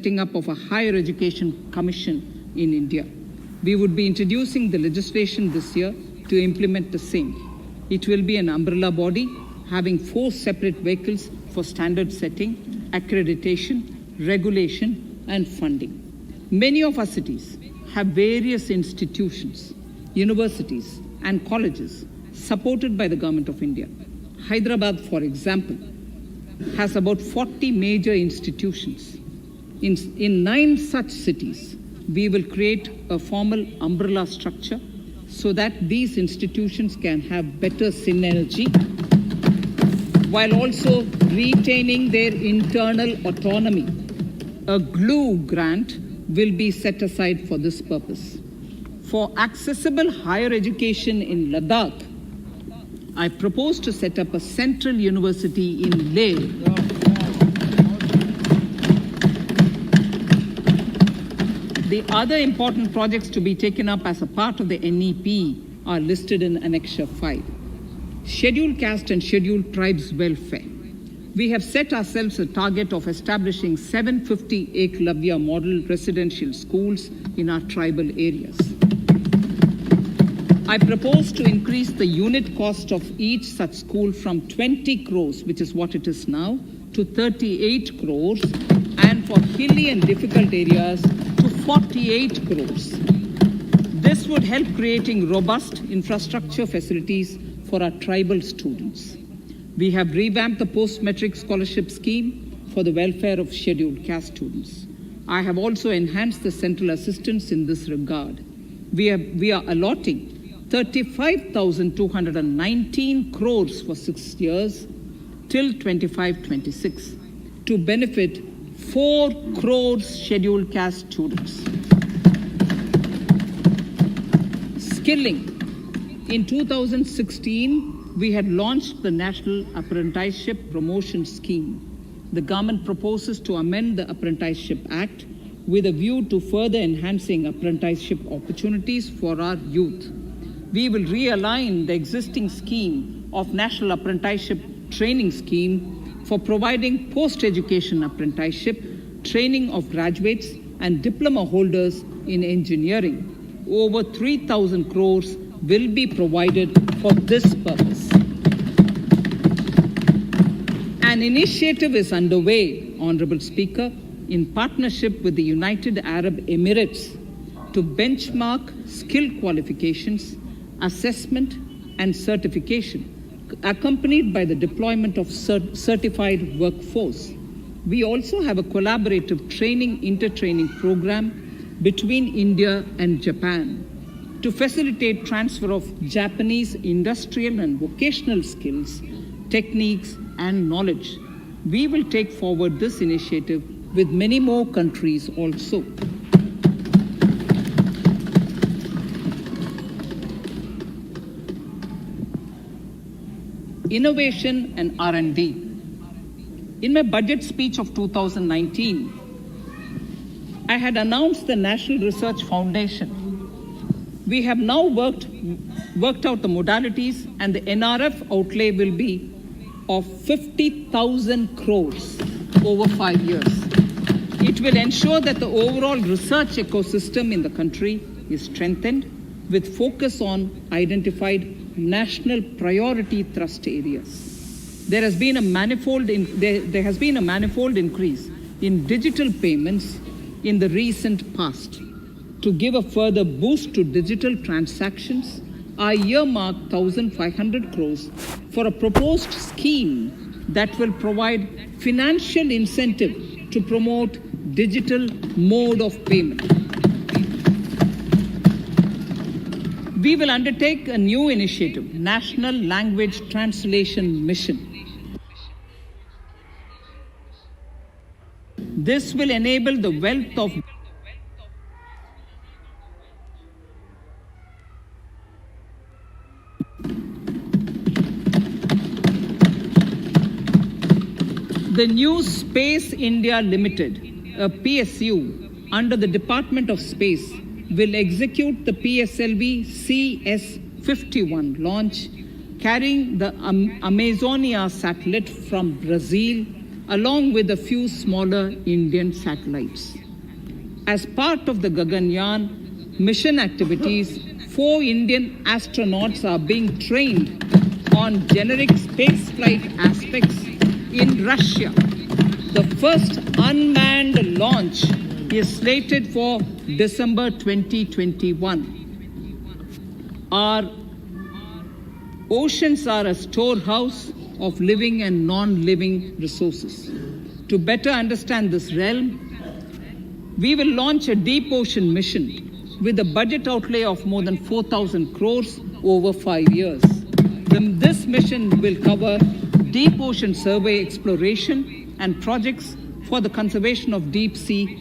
setting up of a higher education commission in India. We would be introducing the legislation this year to implement the same. It will be an umbrella body having 4 separate vehicles for standard setting, accreditation, regulation, and funding. Many of our cities have various institutions, universities, and colleges supported by the Government of India. Hyderabad, for example, has about 40 major institutions. In 9 such cities, we will create a formal umbrella structure so that these institutions can have better synergy while also retaining their internal autonomy. A GLUE grant will be set aside for this purpose. For accessible higher education in Ladakh, I propose to set up a central university in Leh. The other important projects to be taken up as a part of the NEP are listed in Annexure 5. Scheduled caste and scheduled tribes welfare. We have set ourselves a target of establishing 750 Eklavya model residential schools in our tribal areas. I propose to increase the unit cost of each such school from 20 crores, which is what it is now, to 38 crores, and for hilly and difficult areas to 48 crores. This would help creating robust infrastructure facilities for our tribal students. We have revamped the post-metric scholarship scheme for the welfare of scheduled caste students. I have also enhanced the central assistance in this regard. We are allotting 35,219 crores for 6 years till 25-26 to benefit 4 crores scheduled caste students. Skilling. In 2016, we had launched the National Apprenticeship Promotion Scheme. The government proposes to amend the Apprenticeship Act with a view to further enhancing apprenticeship opportunities for our youth. We will realign the existing scheme of National Apprenticeship Training Scheme for providing post-education apprenticeship training of graduates and diploma holders in engineering. Over 3,000 crores will be provided for this purpose. An initiative is underway, Honorable Speaker, in partnership with the United Arab Emirates to benchmark skill qualifications, assessment, and certification, accompanied by the deployment of certified workforce. We also have a collaborative intertraining program between India and Japan to facilitate transfer of Japanese industrial and vocational skills, techniques, and knowledge. We will take forward this initiative with many more countries also. Innovation and R&D. In my budget speech of 2019, I had announced the National Research Foundation. We have now worked out the modalities, and the NRF outlay will be of 50,000 crores over 5 years. It will ensure that the overall research ecosystem in the country is strengthened with focus on identified national priority thrust areas. There has been a manifold increase in digital payments in the recent past. To give a further boost to digital transactions, I earmarked 1,500 crores for a proposed scheme that will provide financial incentive to promote digital mode of payment. We will undertake a new initiative, National Language Translation Mission. This will enable the wealth of the new Space India Limited, a PSU, under the Department of Space, will execute the PSLV CS-51 launch, carrying the Amazonia satellite from Brazil along with a few smaller Indian satellites. As part of the Gaganyaan mission activities, 4 Indian astronauts are being trained on generic spaceflight aspects in Russia. The first unmanned launch is slated for December 2021. Our oceans are a storehouse of living and non-living resources. To better understand this realm, we will launch a deep ocean mission with a budget outlay of more than 4,000 crores over 5 years. This mission will cover deep ocean survey exploration and projects for the conservation of deep sea